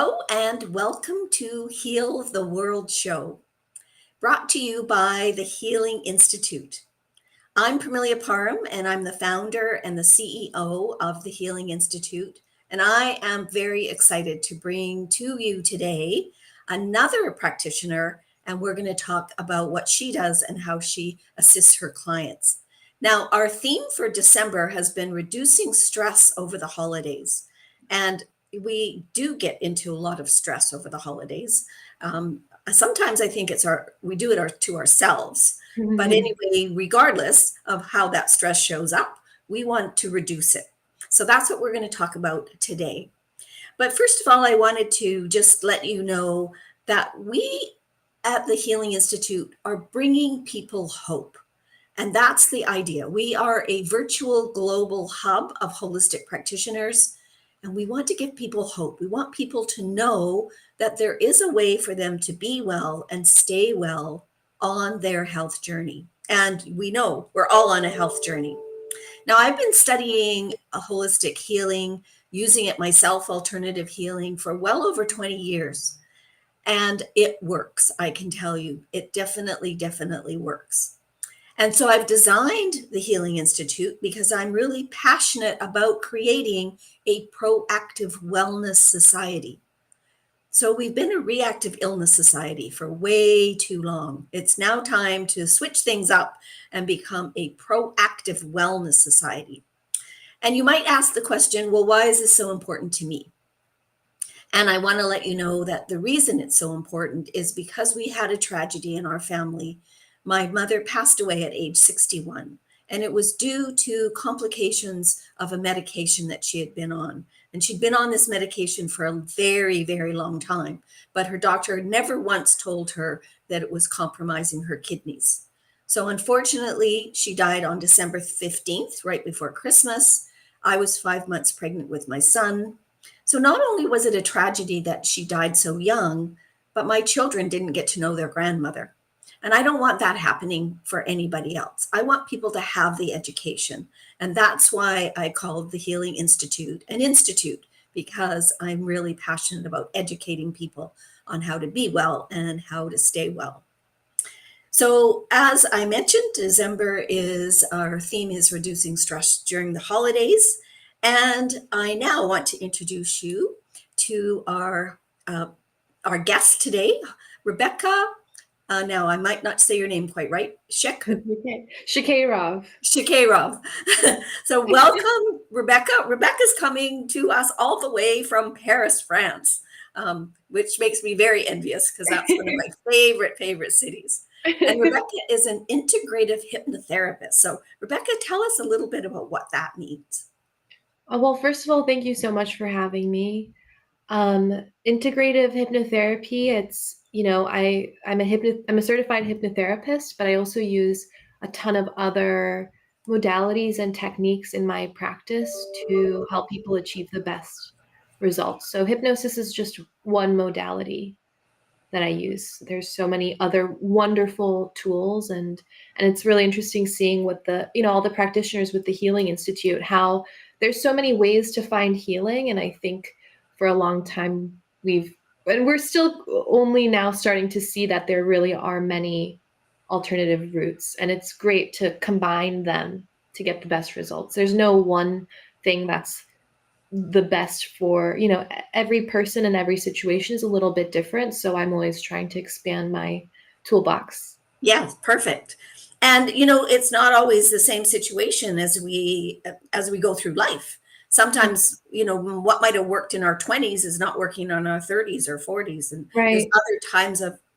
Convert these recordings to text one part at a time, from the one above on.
Hello and welcome to Heal the World Show, brought to you by the Healing Institute. I'm Parmelia Parham, and I'm the founder and the CEO of the Healing Institute. And I am very excited to bring to you today another practitioner, and we're going to talk about what she does and how she assists her clients. Now, our theme for December has been reducing stress over the holidays. And we do get into a lot of stress over the holidays. Sometimes I think we do it to ourselves. But anyway, regardless of how that stress shows up, we want to reduce it. So that's what we're going to talk about today. But first of all, I wanted to just let you know that we at the Healing Institute are bringing people hope. And that's the idea. We are a virtual global hub of holistic practitioners, and we want to give people hope. We want people to know that there is a way for them to be well and stay well on their health journey. And we know we're all on a health journey. Now, I've been studying a holistic healing, using it myself, alternative healing, for well over 20 years. And it works, I can tell you. It definitely works. And so I've designed the Healing Institute because I'm really passionate about creating a proactive wellness society. So we've been a reactive illness society for way too long. It's now time to switch things up and become a proactive wellness society. And you might ask the question, well, why is this so important to me? And I want to let you know that the reason it's so important is because we had a tragedy in our family. My mother passed away at age 61, and it was due to complications of a medication that she had been on. And she'd been on this medication for a very, very long time, but her doctor never once told her that it was compromising her kidneys. So unfortunately, she died on December 15th, right before Christmas. I was 5 months pregnant with my son. So not only was it a tragedy that she died so young, but my children didn't get to know their grandmother. And I don't want that happening for anybody else. I want people to have the education. And that's why I called the Healing Institute an institute, because I'm really passionate about educating people on how to be well and how to stay well. So as I mentioned, December our theme is reducing stress during the holidays. And I now want to introduce you to our guest today, Rebecca. Now, I might not say your name quite right. Shakarov. So welcome, Rebecca. Rebecca's coming to us all the way from Paris, France, which makes me very envious because that's one of my favorite cities. And Rebecca is an integrative hypnotherapist. So Rebecca, tell us a little bit about what that means. Well, first of all, thank you so much for having me. Integrative hypnotherapy, I'm a certified hypnotherapist, but I also use a ton of other modalities and techniques in my practice to help people achieve the best results. So hypnosis is just one modality that I use. There's so many other wonderful tools, and it's really interesting seeing what all the practitioners with the Healing Institute, how there's so many ways to find healing. And I think for a long time we're still only now starting to see that there really are many alternative routes, and it's great to combine them to get the best results. There's no one thing that's the best for, every person and every situation is a little bit different. So I'm always trying to expand my toolbox. Yes, perfect. And it's not always the same situation as we go through life. Sometimes, what might have worked in our 20s is not working on our 30s or 40s. And Right. There's other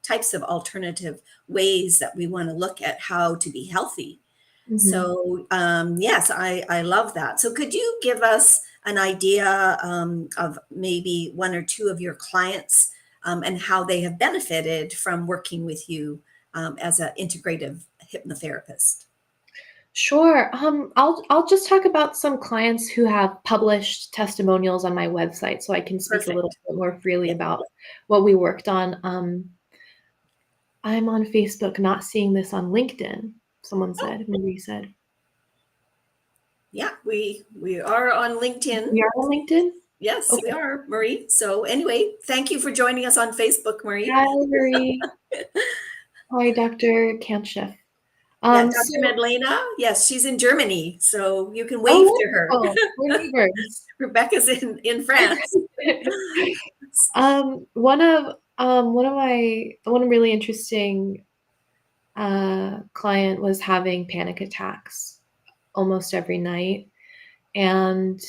types of alternative ways that we want to look at how to be healthy. Mm-hmm. So, yes, I love that. So could you give us an idea of maybe one or two of your clients and how they have benefited from working with you as an integrative hypnotherapist? Sure. I'll just talk about some clients who have published testimonials on my website, so I can speak Perfect. A little bit more freely about what we worked on. I'm on Facebook, not seeing this on LinkedIn. Someone said, Marie said. Yeah, we are on LinkedIn. We are on LinkedIn? Yes, Okay. we are, Marie. So anyway, thank you for joining us on Facebook, Marie. Hi, Marie. Hi, Dr. Kansheff. Yeah, So, Dr. Madlena, yes, she's in Germany, so you can wave oh, to her. wonderful. We're neighbors. Rebecca's in France. One really interesting client was having panic attacks almost every night, and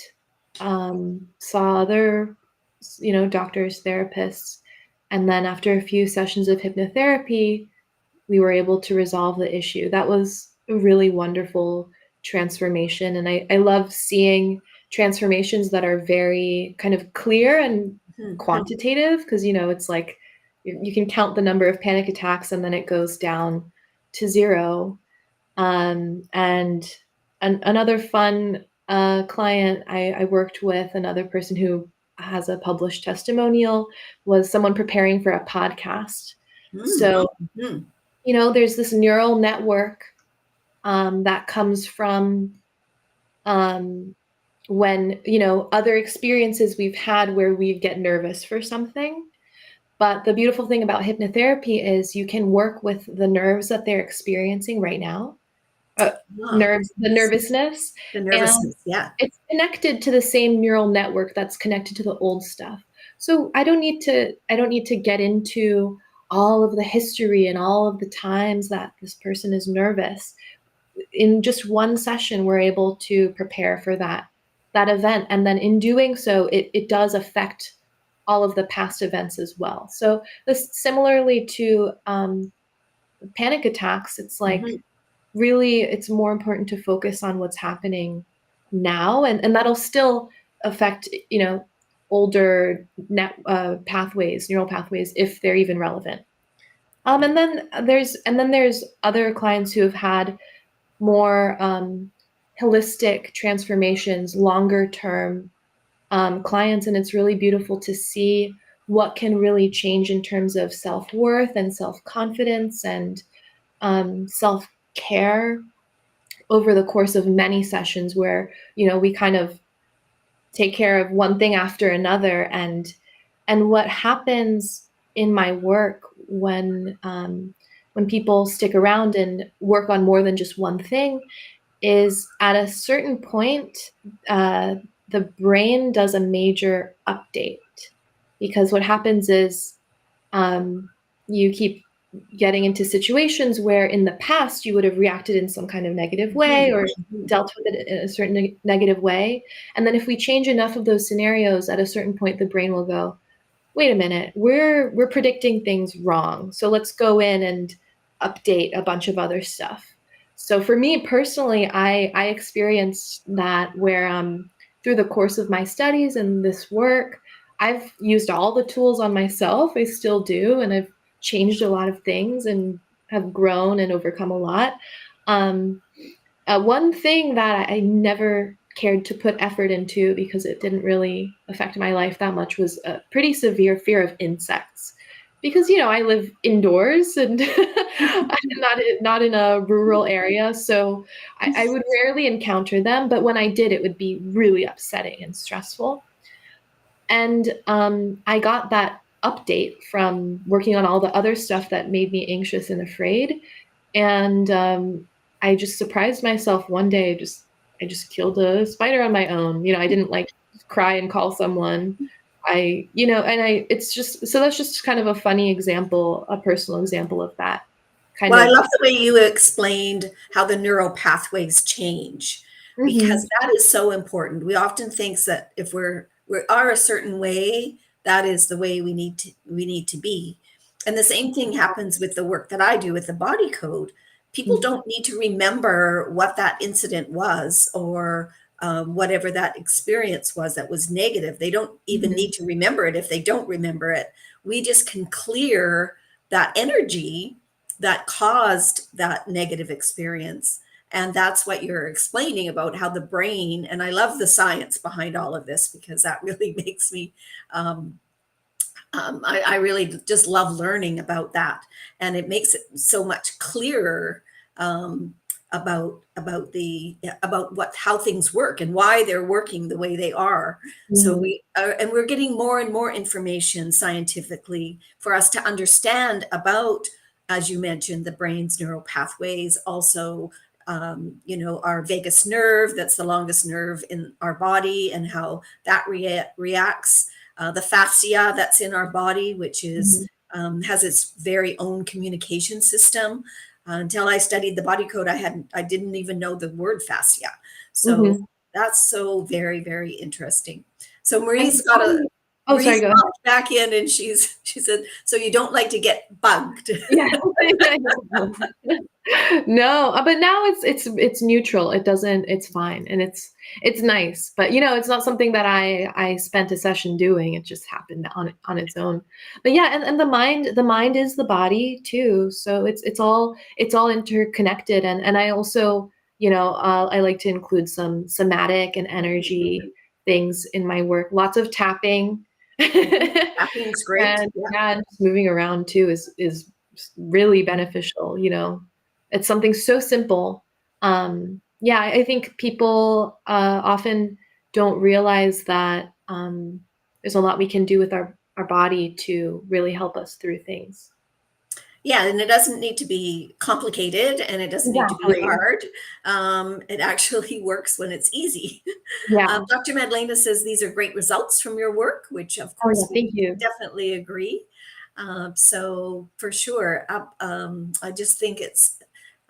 saw other, doctors, therapists, and then after a few sessions of hypnotherapy, we were able to resolve the issue. That was a really wonderful transformation. And I love seeing transformations that are very kind of clear and Mhm. quantitative because, it's like you can count the number of panic attacks and then it goes down to zero. And another fun client I worked with, another person who has a published testimonial, was someone preparing for a podcast. Mm, So mhm. there's this neural network that comes from um, when, other experiences we've had where we get nervous for something. But the beautiful thing about hypnotherapy is you can work with the nerves that they're experiencing right now, uh, Ah, the nervousness, the and nervousness, yeah. it's connected to the same neural network that's connected to the old stuff. So I don't need to get into all of the history and all of the times that this person is nervous. In just one session, we're able to prepare for that event, and then in doing so, it does affect all of the past events as well. So this similarly to panic attacks, it's like Mhm. really it's more important to focus on what's happening now, and that'll still affect older neural pathways if they're even relevant. And then there's other clients who have had more holistic transformations, longer term clients, and it's really beautiful to see what can really change in terms of self-worth and self-confidence and self-care over the course of many sessions where we kind of take care of one thing after another. And what happens in my work when people stick around and work on more than just one thing is at a certain point, uh, the brain does a major update, because what happens is um, you keep getting into situations where in the past you would have reacted in some kind of negative way Mhm. or Mhm. dealt with it in a certain negative way. And then if we change enough of those scenarios, at a certain point the brain will go, wait a minute, we're predicting things wrong, so let's go in and update a bunch of other stuff. So for me personally, I experienced that where through the course of my studies and this work, I've used all the tools on myself. I still do, and I've changed a lot of things and have grown and overcome a lot. Um, One thing that I never cared to put effort into because it didn't really affect my life that much was a pretty severe fear of insects. Because I live indoors and I'm not in a rural area, so I would rarely encounter them. But when I did, it would be really upsetting and stressful. And I got that update from working on all the other stuff that made me anxious and afraid. And I just surprised myself one day. I just killed a spider on my own. I didn't like cry and call someone. It's just so that's just kind of a funny example, a personal example of that kind Well, I of. love the way you explained how the neural pathways change because Mhm. that is so important. We often think that if we are a certain way, that is the way we need to be. And the same thing happens with the work that I do with the body code. People Mhm. don't need to remember what that incident was or whatever that experience was that was negative. They don't even Mhm. need to remember it if they don't remember it. We just can clear that energy that caused that negative experience. And that's what you're explaining about how the brain, and I love the science behind all of this because that really makes me, um, I really just love learning about that. And it makes it so much clearer. Um, about what how things work and why they're working the way they are. So Mhm. we're getting more and more information scientifically for us to understand about, as you mentioned, the brain's neural pathways. Also, our vagus nerve, that's the longest nerve in our body, and how that reacts. The fascia that's in our body, which is Mhm. has its very own communication system. Until I studied the body code, I didn't even know the word fascia. So Mhm. that's so very, very interesting. So And oh, sorry, Marie's go ahead. popped back in, and she said, so you don't like to get bugged. Yeah. No, but now it's neutral. It doesn't it's fine, and it's nice, but, it's not something that I spent a session doing. It just happened on its own. But yeah, and the mind is the body too, so it's all interconnected, and I also, I like to include some somatic and energy things in my work. Lots of tapping. Tapping's great. And Yeah. yeah, and just moving around too is really beneficial, It's something so simple. Yeah, I think people often don't realize that there's a lot we can do with our body to really help us through things. Yeah, and it doesn't need to be complicated, and it doesn't need to be Exactly. hard. It actually works when it's easy. Yeah. Dr. Madlena says these are great results from your work, which of Oh, yeah, course we thank you. definitely agree. So for sure, I just think it's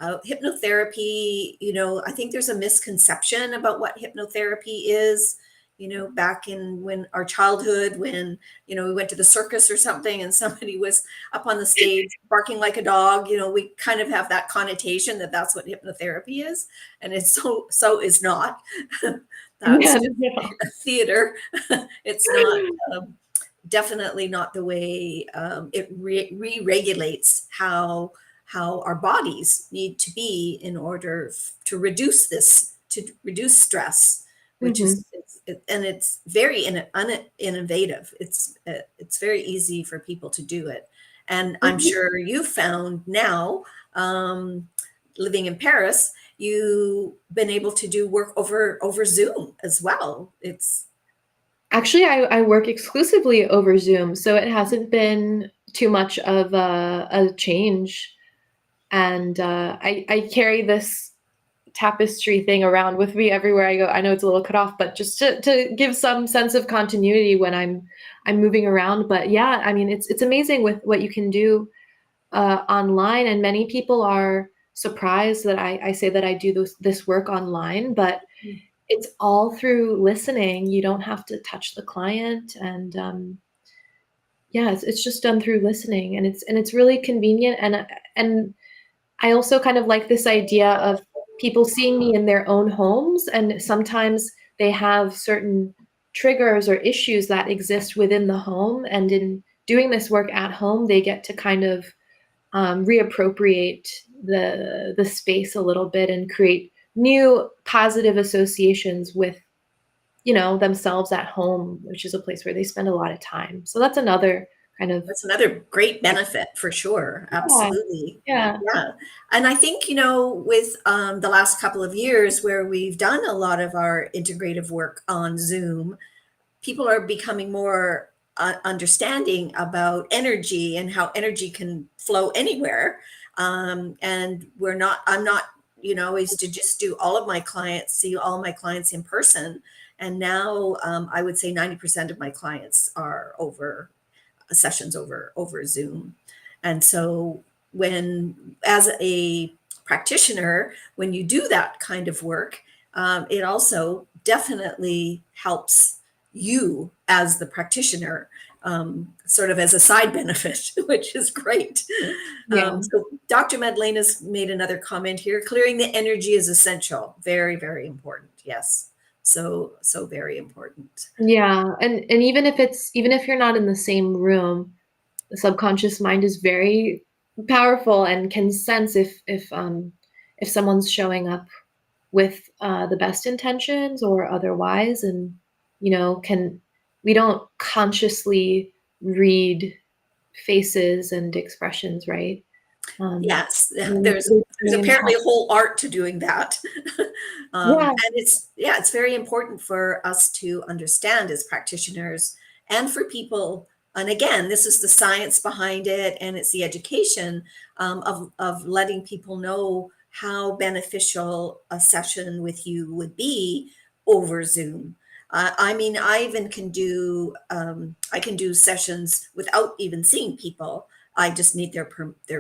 hypnotherapy. I think there's a misconception about what hypnotherapy is. Back in when our childhood, when we went to the circus or something, and somebody was up on the stage barking like a dog, we kind of have that connotation that that's what hypnotherapy is, and it's so is not. That's Yeah, no. theater. It's not, definitely not the way, it re-regulates how our bodies need to be in order to reduce stress, which Mhm. is and it's very innovative. It's very easy for people to do it, and I'm Mhm. sure you found now, living in Paris, you've been able to do work over Zoom as well. It's Actually, I work exclusively over Zoom, so it hasn't been too much of a change. And I carry this tapestry thing around with me everywhere I go. I know it's a little cut off, but just to give some sense of continuity when I'm moving around. But yeah, I mean, it's amazing with what you can do online, and many people are surprised that I say that I do this work online, but it's all through listening. You don't have to touch the client, and yeah, it's just done through listening, and it's really convenient, and I also kind of like this idea of people seeing me in their own homes, and sometimes they have certain triggers or issues that exist within the home, and in doing this work at home, they get to kind of reappropriate the space a little bit and create new positive associations with themselves at home, which is a place where they spend a lot of time. So that's another kind of That's another great benefit for sure. yeah, Absolutely. yeah. Yeah. And I think, with the last couple of years where we've done a lot of our integrative work on Zoom, people are becoming more understanding about energy and how energy can flow anywhere. And I'm not, always to just do all of my clients, see all my clients in person. And now, I would say 90% of my clients are over sessions over Zoom. And so when as a practitioner, when you do that kind of work, it also definitely helps you as the practitioner, sort of as a side benefit, which is great. Yeah. So Dr. Madlena's made another comment here. Clearing the energy is essential. Very, very important. Yes. So very important. Yeah, and even if you're not in the same room, the subconscious mind is very powerful and can sense if someone's showing up with the best intentions or otherwise, and can we don't consciously read faces and expressions, right? Yes, there's There's there's million apparently times. a whole art to doing that. Yeah. And it's very important for us to understand as practitioners and for people. And again, this is the science behind it, and it's the education of letting people know how beneficial a session with you would be over Zoom. I mean, I can do sessions without even seeing people. I just need their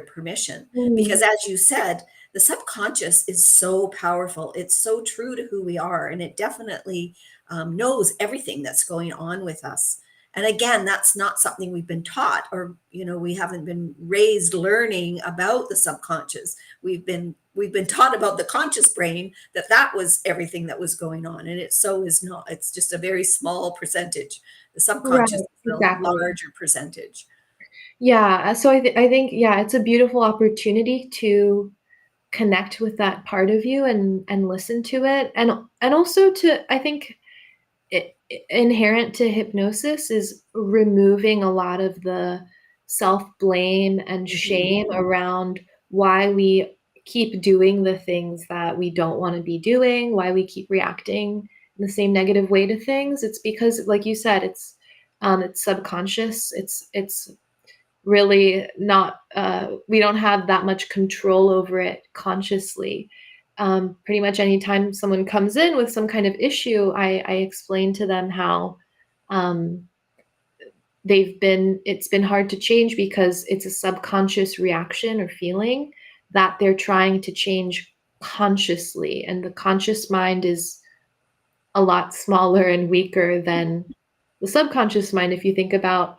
permission, because Mm. as you said, the subconscious is so powerful. It's so true to who we are, and it definitely knows everything that's going on with us. And again, that's not something we've been taught, or we haven't been raised learning about the subconscious. We've been taught about the conscious brain, that was everything that was going on, and it so is not. It's just a very small percentage. The Right, subconscious is a exactly. larger percentage. Yeah, so I think, yeah, it's a beautiful opportunity to connect with that part of you and listen to it, and also to, I think, inherent to hypnosis is removing a lot of the self-blame and Mhm. shame around why we keep doing the things that we don't want to be doing, why we keep reacting in the same negative way to things. It's because, like you said, it's subconscious. It's really not, we don't have that much control over it consciously. Pretty much anytime someone comes in with some kind of issue, I explain to them how, um, it's been hard to change because it's a subconscious reaction or feeling that they're trying to change consciously, and the conscious mind is a lot smaller and weaker than the subconscious mind. If you think about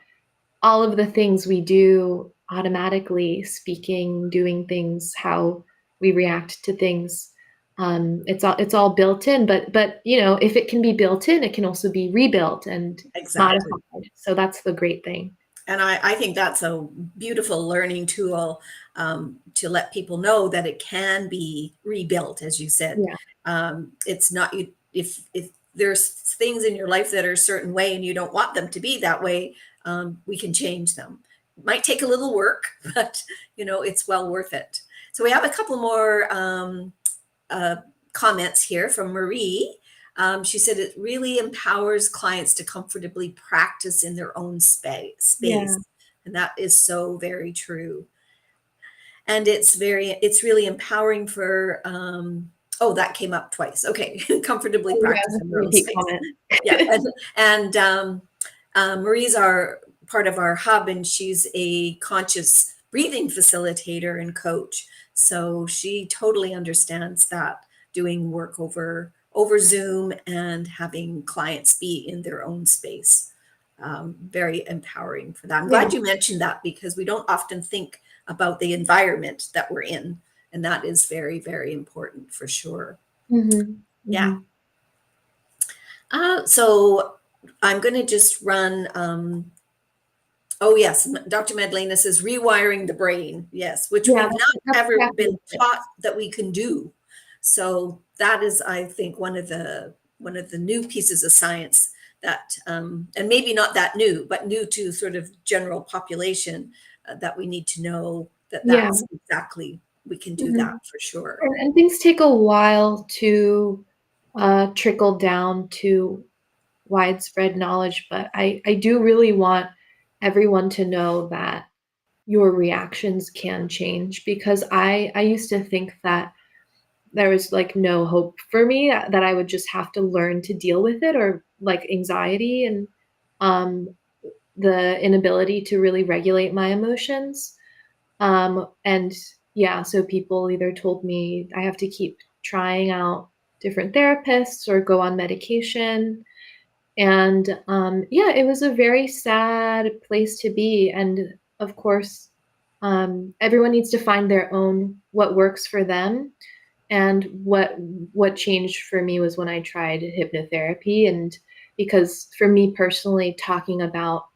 all of the things we do automatically, speaking, doing things, how we react to things. It's all built in, but if it can be built in, it can also be rebuilt and Exactly. modified. So that's the great thing. And I think that's a beautiful learning tool, to let people know that it can be rebuilt, as you said. Yeah. It's not you if there's things in your life that are a certain way and you don't want them to be that way, we can change them. It might take a little work, but it's well worth it. So we have a couple more uh, comments here from Marie. She said it really empowers clients to comfortably practice in their own Yeah. space. And that is so very true. And it's really empowering for, oh, that came up twice. Okay. Comfortably Oh, yeah, practice that's in a their own repeat space. comment. Yeah. And Marie's our part of our hub, and she's a conscious breathing facilitator and coach. So she totally understands that, doing work over Zoom and having clients be in their own space. Very empowering for that. I'm Yeah. glad you mentioned that, because we don't often think about the environment that we're in, and that is very, very important for sure. Mhm. Yeah. Mhm. So I'm going to just run. Oh, yes. Dr. Medlena says rewiring the brain. Yes, which Yeah, we've not that's ever exactly been it. taught that we can do. So that is, I think, one of the new pieces of science that, and maybe not that new, but new to sort of general population, that we need to know that Yeah. that's exactly, we can do that Mhm. for sure. And things take a while to, trickle down to widespread knowledge, but I do really want everyone to know that your reactions can change, because I used to think that there was, like, no hope for me, that I would just have to learn to deal with it, or, like, anxiety and, um, the inability to really regulate my emotions. And yeah, so people either told me I have to keep trying out different therapists or go on medication. And yeah, it was a very sad place to be. And of course, everyone needs to find their own what works for them. And what changed for me was when I tried hypnotherapy, and because for me personally, talking about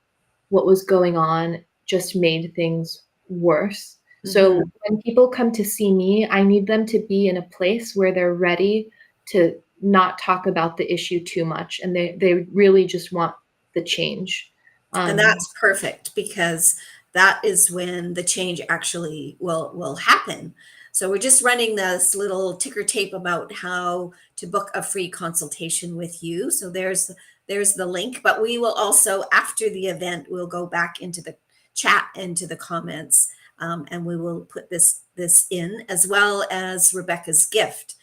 what was going on just made things worse. So Mhm. when people come to see me, I need them to be in a place where they're ready to not talk about the issue too much, and they really just want the change. And Um, that's perfect, because that is when the change actually will happen. So we're just running this little ticker tape about how to book a free consultation with you. So there's the link, but we will also, after the event, we'll go back into the chat, into the comments, and we will put this in, as well as Rebecca's gift.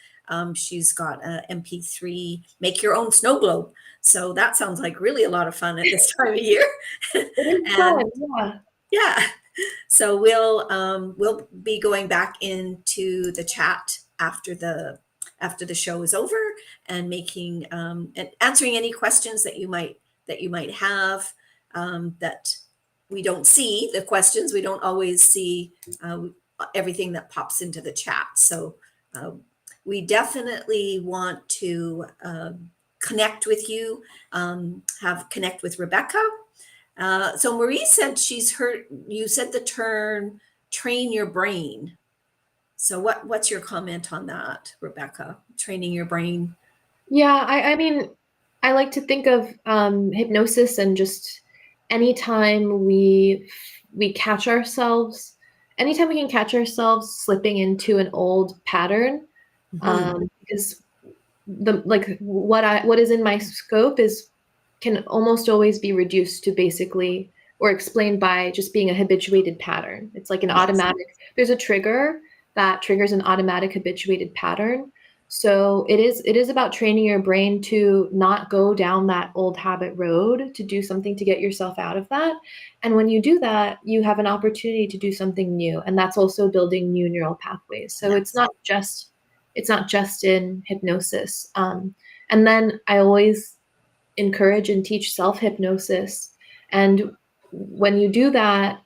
She's got a MP3 make your own snow globe. So that sounds like really a lot of fun at this time of year. It is And fun, yeah. yeah, so we'll be going back into the chat after the show is over, and making and answering any questions that you might have, that we don't see the questions. We don't always see everything that pops into the chat. So we definitely want to connect with you, connect with Rebecca. So Marie said she's heard you said the term "train your brain." So what's your comment on that, Rebecca? Training your brain. Yeah, I mean, I like to think of hypnosis and just anytime we catch ourselves, anytime we can catch ourselves slipping into an old pattern, because what is in my scope is can almost always be reduced to basically or explained by just being a habituated pattern. It's like an Yes. automatic, there's a trigger that triggers an automatic habituated pattern. So it is about training your brain to not go down that old habit road, to do something to get yourself out of that. And when you do that, you have an opportunity to do something new. And that's also building new neural pathways. So Yes. it's not just in hypnosis. And then I always encourage and teach self-hypnosis. And when you do that,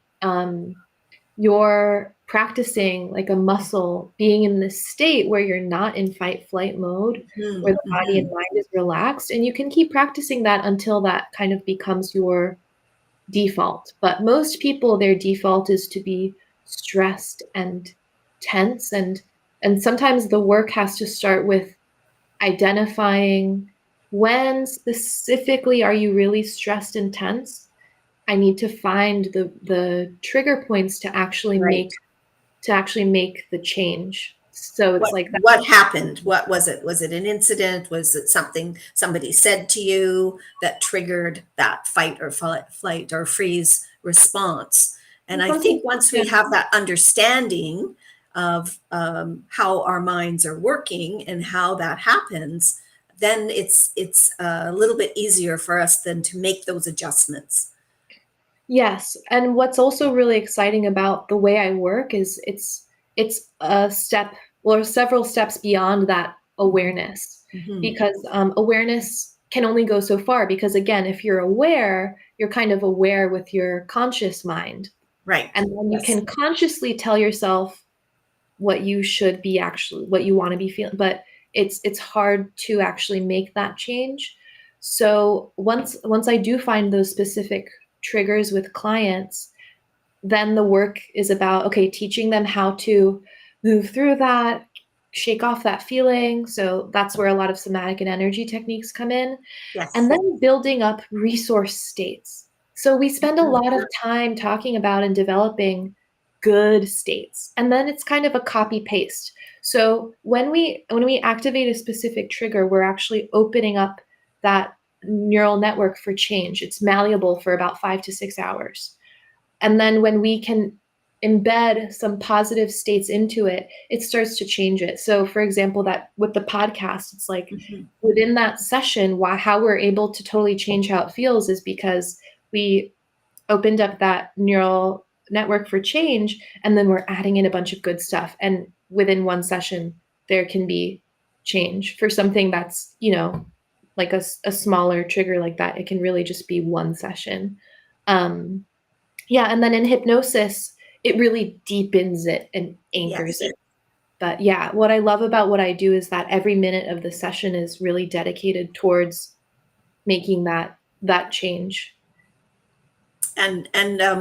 you're practicing like a muscle, being in this state where you're not in fight flight mode, where the body and mind is relaxed. And you can keep practicing that until that kind of becomes your default. But most people, their default is to be stressed and tense. And sometimes the work has to start with identifying when specifically are you really stressed and tense. I need to find the trigger points to actually Right. make the change. So it's like that. What happened? What was it? Was it an incident? Was it something somebody said to you that triggered that fight or flight or freeze response? And I think once we have that understanding of how our minds are working and how that happens, then it's a little bit easier for us then to make those adjustments. Yes, and what's also really exciting about the way I work is it's a step or several steps beyond that awareness, because awareness can only go so far. Because again, if you're aware, you're kind of aware with your conscious mind, right? And then you can consciously tell yourself what you should be actually, what you want to be feeling, but it's hard to actually make that change. So once I do find those specific triggers with clients, then the work is about, okay, teaching them how to move through that, shake off that feeling. So that's where a lot of somatic and energy techniques come in. Yes. And then building up resource states. So we spend a lot of time talking about and developing good states. And then it's kind of a copy paste. So when we activate a specific trigger, we're actually opening up that neural network for change. It's malleable for about 5 to 6 hours. And then when we can embed some positive states into it, it starts to change it. So for example, that with the podcast, it's like within that session, how we're able to totally change how it feels is because we opened up that neural network for change, and then we're adding in a bunch of good stuff. And within one session, there can be change for something that's, like a smaller trigger like that. It can really just be one session. Yeah, and then in hypnosis, it really deepens it and anchors it. But yeah, what I love about what I do is that every minute of the session is really dedicated towards making that change. And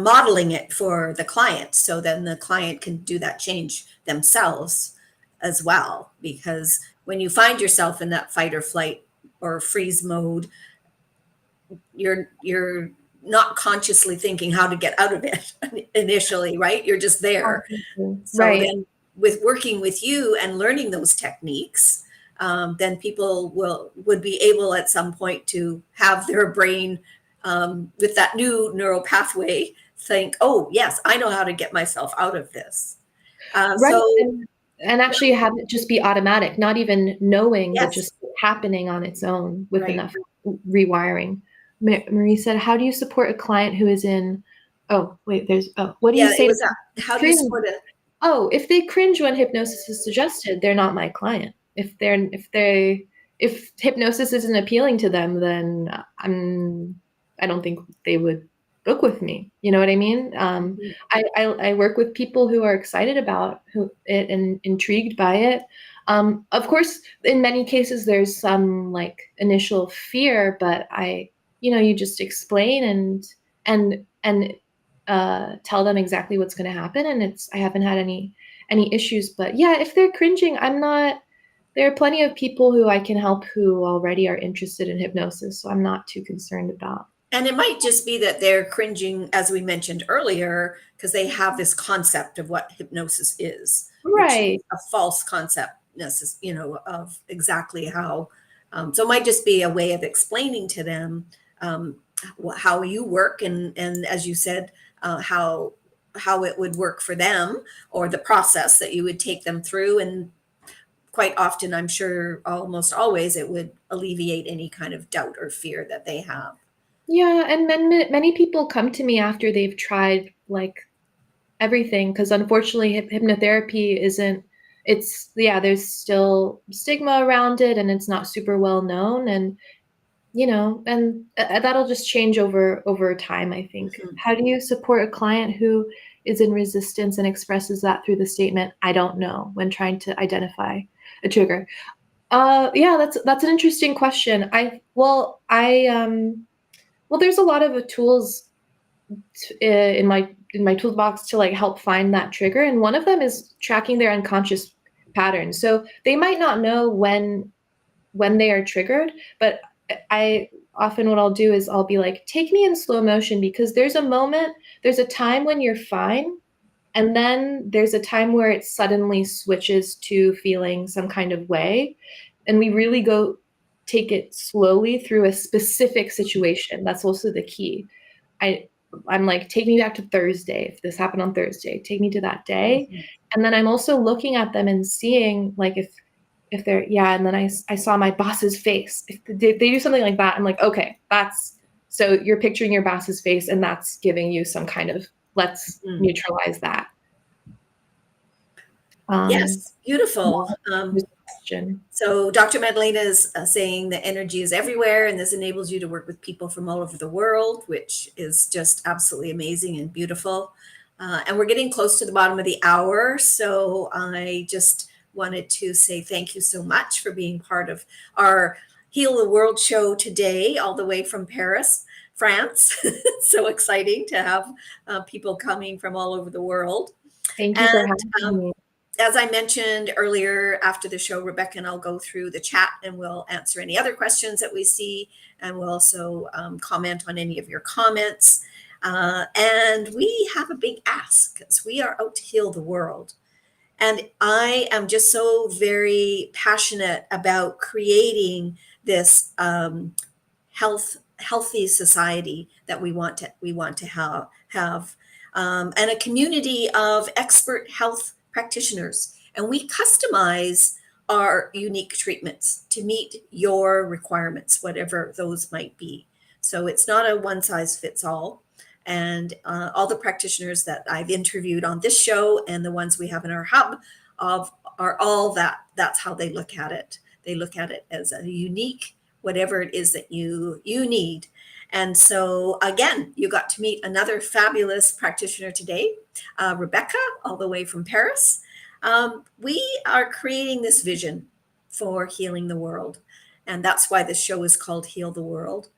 modeling it for the client, so then the client can do that change themselves as well. Because when you find yourself in that fight or flight or freeze mode, you're not consciously thinking how to get out of it initially, right? You're just there. So Right. then with working with you and learning those techniques, then people would be able at some point to have their brain with that new neural pathway think, oh, yes, I know how to get myself out of this. Right, So and actually have it just be automatic, not even knowing, but yes, just happening on its own with right. enough rewiring. Marie said, "How do you support a client who is in" oh, wait, what do you Yeah, it say to was how do you cringe? support it? Oh, if they cringe when hypnosis is suggested, they're not my client. If hypnosis isn't appealing to them, then I don't think they would book with me. You know what I mean? Mhm. I work with people who are excited about it and intrigued by it. Of course, in many cases, there's some like initial fear, but you just explain and tell them exactly what's going to happen, and I haven't had any issues. But yeah, if they're cringing, I'm not. There are plenty of people who I can help who already are interested in hypnosis, so I'm not too concerned about. And it might just be that they're cringing, as we mentioned earlier, because they have this concept of what hypnosis is, which is Right. a false concept, of exactly how. So it might just be a way of explaining to them how you work, and as you said, how it would work for them, or the process that you would take them through, and quite often, I'm sure, almost always, it would alleviate any kind of doubt or fear that they have. Yeah, and then many people come to me after they've tried like everything because unfortunately hypnotherapy isn't it's yeah, there's still stigma around it and it's not super well known and that'll just change over time, I think. Mhm. How do you support a client who is in resistance and expresses that through the statement, "I don't know," when trying to identify a trigger? Yeah, that's an interesting question. There's a lot of tools in my toolbox to like help find that trigger, and one of them is tracking their unconscious patterns. So they might not know when they are triggered, but I often what I'll do is I'll be like, take me in slow motion because there's a time when you're fine, and then there's a time where it suddenly switches to feeling some kind of way. And we really go take it slowly through a specific situation. That's also the key. I I'm like, take me back to Thursday. If this happened on Thursday, take me to that day. Mhm. And then I'm also looking at them and seeing like if they're yeah, and then I saw my boss's face. If they do something like that, I'm like, okay, that's so you're picturing your boss's face, and that's giving you some kind of let's Mhm. neutralize that. Um, Yes, beautiful. There's a question. So Dr. Madalena is saying that energy is everywhere, and this enables you to work with people from all over the world, which is just absolutely amazing and beautiful. And we're getting close to the bottom of the hour, so I just wanted to say thank you so much for being part of our Heal the World show today, all the way from Paris, France. So exciting to have people coming from all over the world. Thank you for And having me. as I mentioned earlier, after the show, Rebecca and I'll go through the chat and we'll answer any other questions that we see. And we'll also comment on any of your comments. And we have a big ask because we are out to heal the world. And I am just so very passionate about creating this healthy society that we want to have and a community of expert health practitioners, and we customize our unique treatments to meet your requirements, whatever those might be. So it's not a one size fits all. And all the practitioners that I've interviewed on this show and the ones we have in our hub of are all that's how they look at it. They look at it as a unique whatever it is that you need. And so again, you got to meet another fabulous practitioner today, Rebecca, all the way from Paris. We are creating this vision for healing the world, and that's why the show is called Heal the World.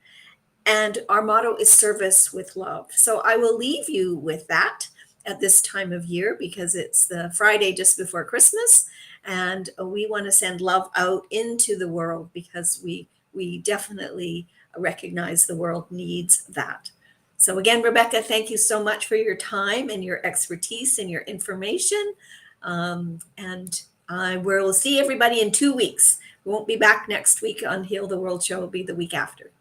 And our motto is service with love. So I will leave you with that at this time of year because it's the Friday just before Christmas. And we want to send love out into the world because we definitely recognize the world needs that. So again, Rebecca, thank you so much for your time and your expertise and your information. And I will see everybody in 2 weeks. We won't be back next week on Heal the World Show. It'll be the week after.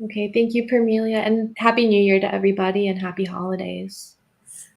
Okay, thank you, Parmelia, and Happy New Year to everybody and happy holidays.